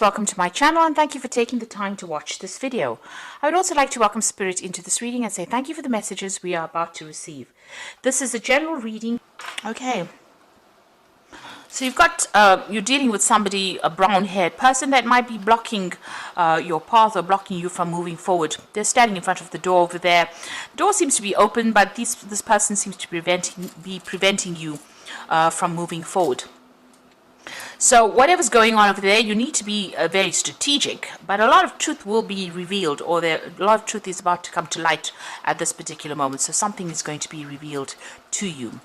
Welcome to my channel and thank you for taking the time to watch this video. I would also like to welcome Spirit into this reading and say thank you for the messages we are about to receive. This is a general reading. Okay. So you've got, you're dealing with somebody, a brown-haired person that might be blocking your path or blocking you from moving forward. They're standing in front of the door over there. The door seems to be open, but this person seems to be preventing you from moving forward. So whatever's going on over there, you need to be very strategic, but a lot of truth will be revealed, or a lot of truth is about to come to light at this particular moment. So something is going to be revealed to you.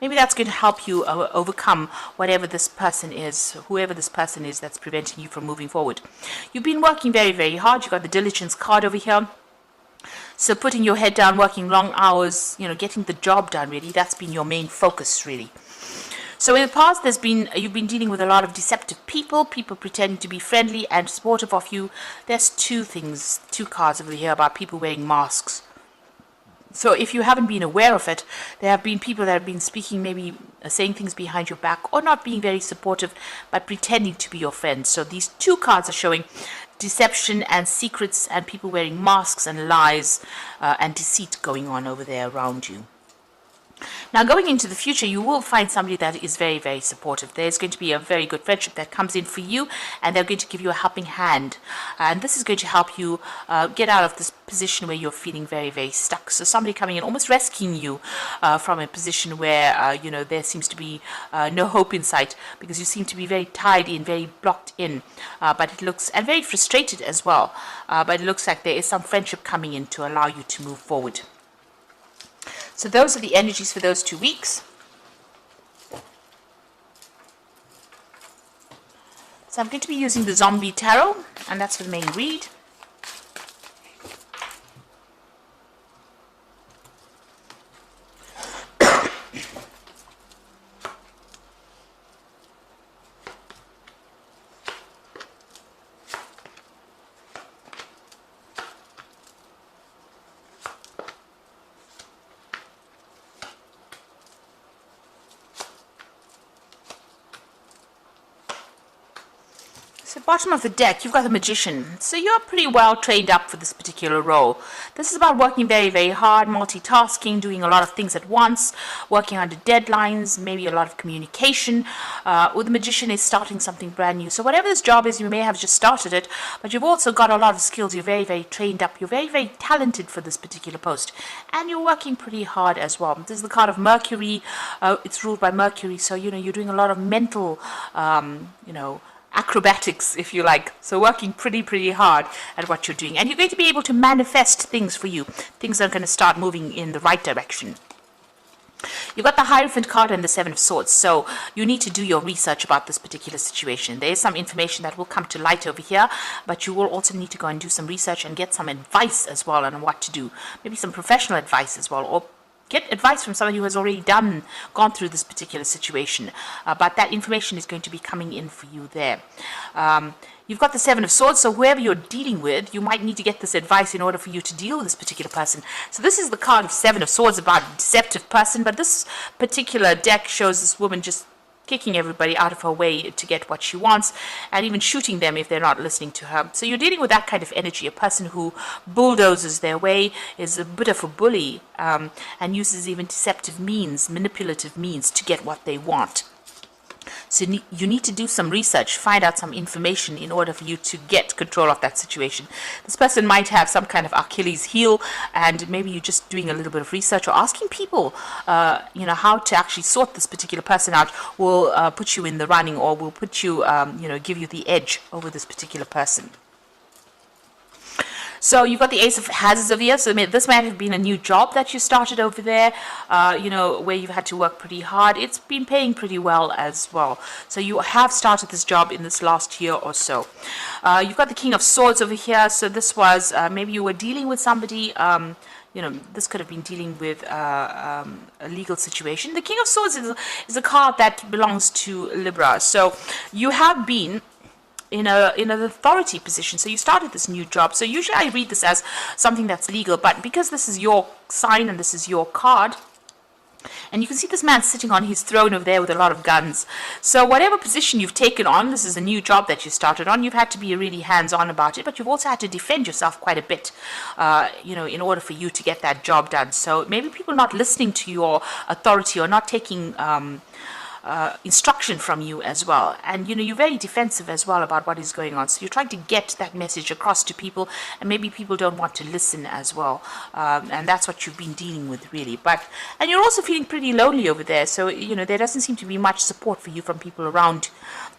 Maybe that's going to help you overcome whatever this person is, whoever this person is that's preventing you from moving forward. You've been working very, very hard. You've got the diligence card over here. So putting your head down, working long hours, getting the job done, really, that's been your main focus, really. So in the past, you've been dealing with a lot of deceptive people pretending to be friendly and supportive of you. There's two cards over here about people wearing masks. So if you haven't been aware of it, there have been people that have been speaking, maybe saying things behind your back, or not being very supportive, but pretending to be your friends. So these two cards are showing deception and secrets and people wearing masks and lies and deceit going on over there around you. Now, going into the future, you will find somebody that is very, very supportive. There's going to be a very good friendship that comes in for you, and they're going to give you a helping hand. And this is going to help you get out of this position where you're feeling very, very stuck. So somebody coming in, almost rescuing you from a position where, there seems to be no hope in sight, because you seem to be very tied in, very blocked in. But it looks, and very frustrated as well. But it looks like there is some friendship coming in to allow you to move forward. So those are the energies for those 2 weeks. So I'm going to be using the Zombie Tarot, and that's for the main read. So bottom of the deck, you've got the Magician. So you're pretty well trained up for this particular role. This is about working very, very hard, multitasking, doing a lot of things at once, working under deadlines, maybe a lot of communication. Or the Magician is starting something brand new. So whatever this job is, you may have just started it, but you've also got a lot of skills. You're very, very trained up. You're very, very talented for this particular post. And you're working pretty hard as well. This is the card of Mercury. It's ruled by Mercury. So, you're doing a lot of mental, acrobatics, if you like. So working pretty hard at what you're doing. And you're going to be able to manifest things for you. Things are going to start moving in the right direction. You've got the Hierophant card and the Seven of Swords. So you need to do your research about this particular situation. There is some information that will come to light over here, but you will also need to go and do some research and get some advice as well on what to do. Maybe some professional advice as well, or get advice from somebody who has already gone through this particular situation. But that information is going to be coming in for you there. You've got the Seven of Swords, so whoever you're dealing with, you might need to get this advice in order for you to deal with this particular person. So this is the card of Seven of Swords about a deceptive person, but this particular deck shows this woman just kicking everybody out of her way to get what she wants, and even shooting them if they're not listening to her. So you're dealing with that kind of energy, a person who bulldozes their way, is a bit of a bully, and uses even deceptive means, manipulative means to get what they want. So you need to do some research, find out some information in order for you to get control of that situation. This person might have some kind of Achilles heel, and maybe you're just doing a little bit of research or asking people, how to actually sort this particular person out will put you in the running, or will put you, give you the edge over this particular person. So you've got the Ace of Hazards over here. So this might have been a new job that you started over there, where you've had to work pretty hard. It's been paying pretty well as well. So you have started this job in this last year or so. You've got the King of Swords over here. So this was, maybe you were dealing with somebody, this could have been dealing with a legal situation. The King of Swords is a card that belongs to Libra. So you have been in an authority position. So you started this new job. So usually I read this as something that's legal, but because this is your sign and this is your card, And you can see this man sitting on his throne over there with a lot of guns. So whatever position you've taken on, this is a new job that you started on, you've had to be really hands-on about it, but you've also had to defend yourself quite a bit, in order for you to get that job done. So maybe people not listening to your authority or not taking instruction from you as well, and you're very defensive as well about what is going on, so you're trying to get that message across to people, and maybe people don't want to listen as well, and that's what you've been dealing with really. And you're also feeling pretty lonely over there, so there doesn't seem to be much support for you from people around,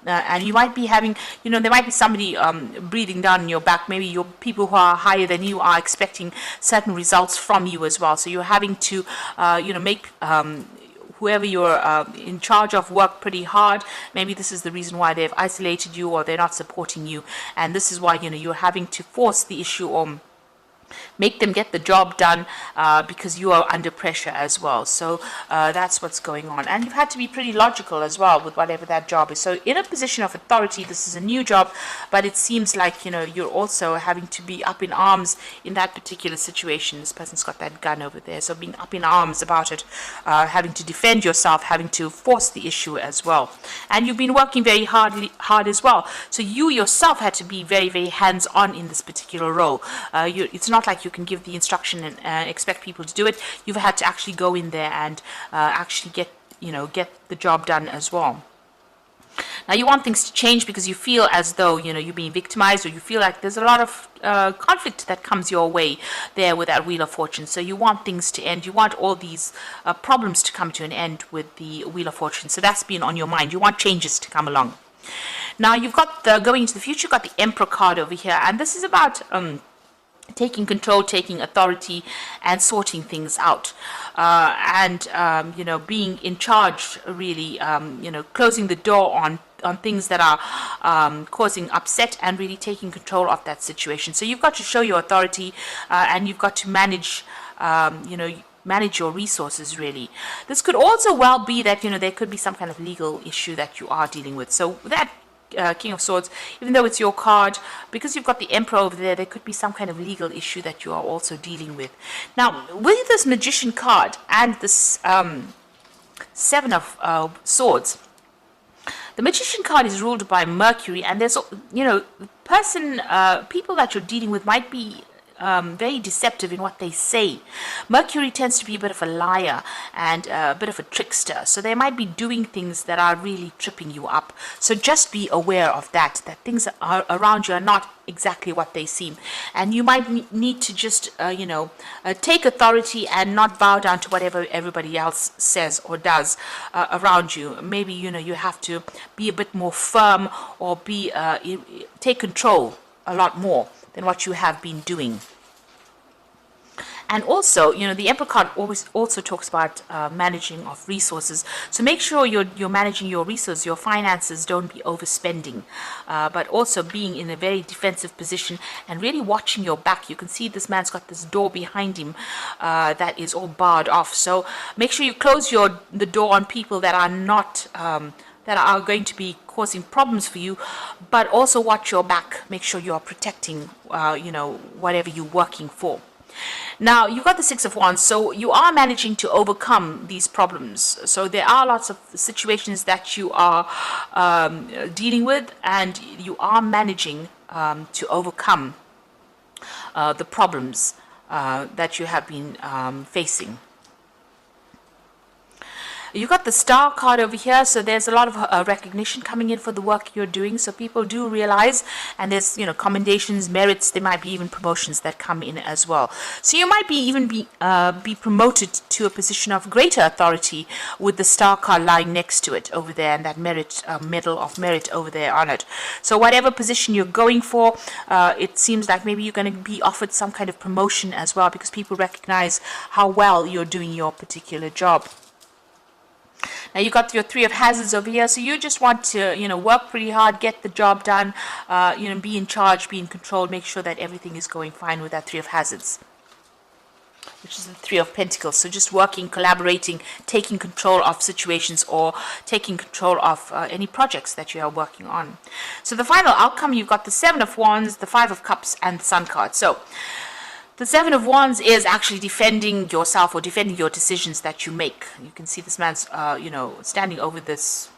and you might be having, there might be somebody breathing down your back. Maybe your people who are higher than you are expecting certain results from you as well, so you're having to make whoever you're in charge of work pretty hard. Maybe this is the reason why they've isolated you, or they're not supporting you, and this is why you're having to force the issue or make them get the job done, because you are under pressure as well. So that's what's going on, and you've had to be pretty logical as well with whatever that job is. So in a position of authority, this is a new job, but it seems like you're also having to be up in arms in that particular situation. This person's got that gun over there, so being up in arms about it, having to defend yourself, having to force the issue as well. And you've been working very hard as well, so you yourself had to be very, very hands-on in this particular role. It's not like you can give the instruction and expect people to do it. You've had to actually go in there and actually get the job done as well. Now you want things to change because you feel as though you're being victimized, or you feel like there's a lot of conflict that comes your way there with that Wheel of Fortune. So you want things to end. You want all these problems to come to an end with the Wheel of Fortune. So that's been on your mind. You want changes to come along. Now you've got going into the future. You've got the Emperor card over here, and this is about taking control, taking authority, and sorting things out, and being in charge, really, closing the door on things that are causing upset, and really taking control of that situation. So you've got to show your authority, and you've got to manage manage your resources, really. This could also well be that there could be some kind of legal issue that you are dealing with. So that King of Swords, even though it's your card, because you've got the Emperor over there, there could be some kind of legal issue that you are also dealing with. Now, with this Magician card and this Seven of Swords, the Magician card is ruled by Mercury, and there's people that you're dealing with might be very deceptive in what they say. Mercury tends to be a bit of a liar and a bit of a trickster, so they might be doing things that are really tripping you up. So just be aware of that things are around you are not exactly what they seem, and you might need to just take authority and not bow down to whatever everybody else says or does around you. Maybe you have to be a bit more firm, or take control a lot more than what you have been doing. And also, the Emperor card always also talks about managing of resources. So make sure you're managing your resources, your finances. Don't be overspending, but also being in a very defensive position and really watching your back. You can see this man's got this door behind him that is all barred off. So make sure you close the door on people that are not that are going to be causing problems for you, but also watch your back. Make sure you are protecting, whatever you're working for. Now, you've got the Six of Wands, so you are managing to overcome these problems. So there are lots of situations that you are dealing with, and you are managing to overcome the problems that you have been facing. You've got the Star card over here, so there's a lot of recognition coming in for the work you're doing. So people do realize, and there's commendations, merits. There might be even promotions that come in as well. So you might be promoted to a position of greater authority with the Star card lying next to it over there, and that medal of merit over there on it. So whatever position you're going for, it seems like maybe you're going to be offered some kind of promotion as well, because people recognize how well you're doing your particular job. Now you got your Three of Hazards over here, so you just want to, work pretty hard, get the job done, be in charge, be in control, make sure that everything is going fine with that Three of Hazards, which is the Three of Pentacles. So just working, collaborating, taking control of situations, or taking control of any projects that you are working on. So the final outcome, you've got the Seven of Wands, the Five of Cups, and the Sun card. So The Seven of Wands is actually defending yourself or defending your decisions that you make. You can see this man's, standing over this,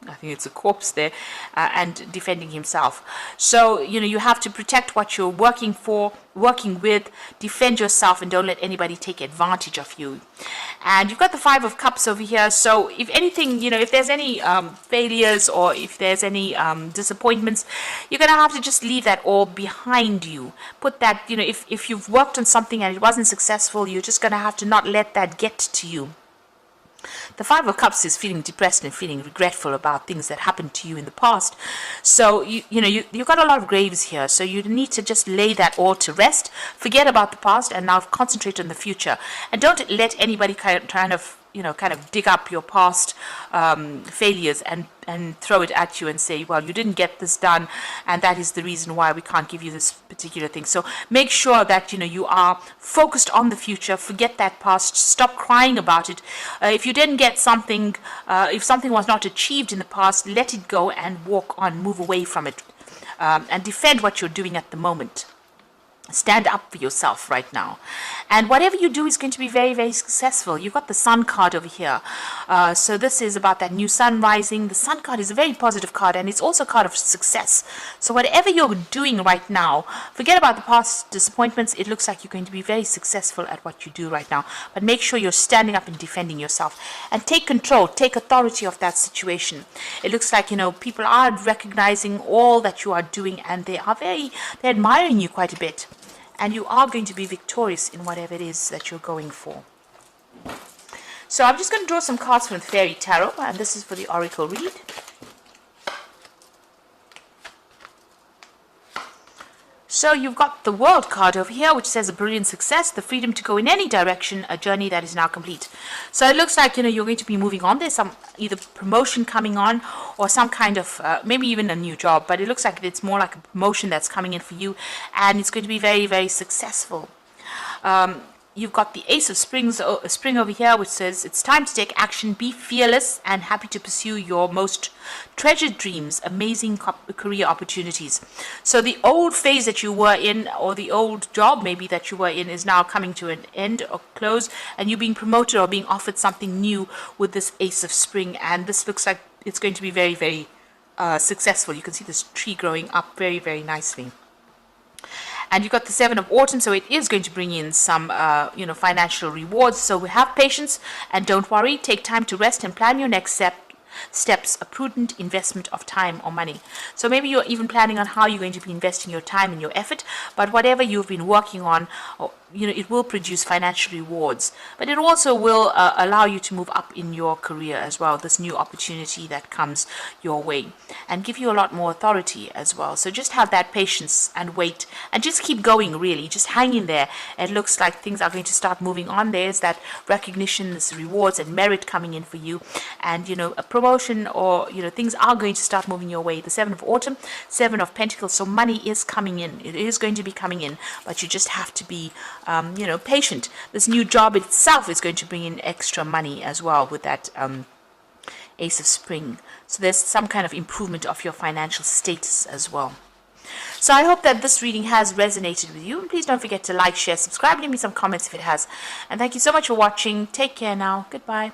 I think it's a corpse there, and defending himself. So, you have to protect what you're working with, defend yourself, and don't let anybody take advantage of you. And you've got the Five of Cups over here. So if anything, if there's any failures or if there's any disappointments, you're going to have to just leave that all behind you. Put that, if you've worked on something and it wasn't successful, you're just going to have to not let that get to you. The Five of Cups is feeling depressed and feeling regretful about things that happened to you in the past. So, you've got a lot of graves here. So you need to just lay that all to rest. Forget about the past and now concentrate on the future. And don't let anybody kind of dig up your past failures and throw it at you and say, well, you didn't get this done, and that is the reason why we can't give you this particular thing. So make sure that you are focused on the future. Forget that past. Stop crying about it. If you didn't get something, if something was not achieved in the past, let it go and walk on, move away from it, and defend what you're doing at the moment. Stand up for yourself right now. And whatever you do is going to be very, very successful. You've got the Sun card over here. So this is about that new sun rising. The Sun card is a very positive card, and it's also a card of success. So whatever you're doing right now, forget about the past disappointments. It looks like you're going to be very successful at what you do right now. But make sure you're standing up and defending yourself. And take control, take authority of that situation. It looks like, people are recognizing all that you are doing, and they're admiring you quite a bit. And you are going to be victorious in whatever it is that you're going for. So I'm just going to draw some cards from the Fairy Tarot, and this is for the Oracle read. So you've got the World card over here, which says a brilliant success, the freedom to go in any direction, a journey that is now complete. So it looks like, you're going to be moving on. There's some either promotion coming on or some kind of, maybe even a new job. But it looks like it's more like a promotion that's coming in for you. And it's going to be very, very successful. You've got the Ace of Spring over here, which says it's time to take action, be fearless, and happy to pursue your most treasured dreams, amazing career opportunities. So the old phase that you were in, or the old job maybe that you were in, is now coming to an end or close, and you're being promoted or being offered something new with this Ace of Spring. And this looks like it's going to be very, very successful. You can see this tree growing up very, very nicely. And you've got the Seven of Autumn, so it is going to bring in some, financial rewards. So have patience and don't worry. Take time to rest and plan your next steps, a prudent investment of time or money. So maybe you're even planning on how you're going to be investing your time and your effort, but whatever you've been working on, it will produce financial rewards, but it also will allow you to move up in your career as well, this new opportunity that comes your way, and give you a lot more authority as well. So just have that patience and wait, and just keep going, really. Just hang in there. It looks like things are going to start moving on. There's that recognition, this rewards and merit coming in for you, and a promotion, or things are going to start moving your way. The Seven of Autumn, Seven of Pentacles, so money is coming in. It is going to be coming in, but you just have to be patient. This new job itself is going to bring in extra money as well with that Ace of Spring. So there's some kind of improvement of your financial status as well. So I hope that this reading has resonated with you. And please don't forget to like, share, subscribe, leave me some comments if it has. And thank you so much for watching. Take care now. Goodbye.